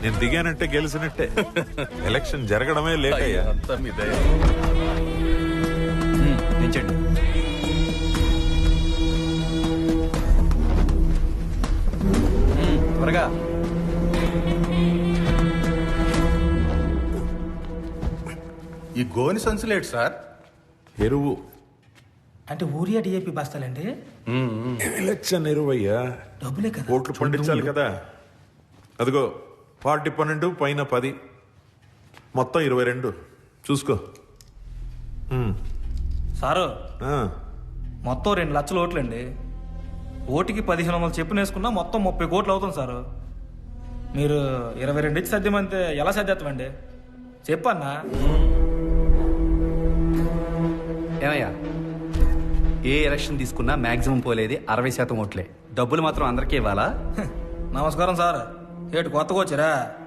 నేను దిగానంటే గెలిచినట్టే. Election జరగడమే late అయ్యా. అంతా మీ దయ. పెంచండి. త్వరగా. ఈ గోని సంచులేడు సార్. ఎరువు. అంటే ఊరియా డిఏపి బస్తాలండి. ఎలక్షన్ ఎరువయ్యా. డబ్బులే కదా. ఓట్లు పండించాలి కదా. అదిగో 40-12 పైన 10 మొత్తం 22 చూసుకో. సారు ఆ, మొత్తం 2 లక్షల ఓట్లండి. ఓటుకి 1500 చెప్పు వేసుకున్నా మొత్తం 30 కోట్లు అవుతుంది సారు. మీరు 22 ఇచ్చి సర్దేమంటే ఎలా సర్దేస్తామండి చెప్పన్నా. ఏమయ్యా, ఏ ఎలక్షన్ తీసుకున్నా మాక్సిమం పోలేది 60% ఓట్లే. డబ్బులు మాత్రం అందరికీ ఇవ్వాలా? నమస్కారం సార్. ఏటు కొత్తగా వచ్చారా?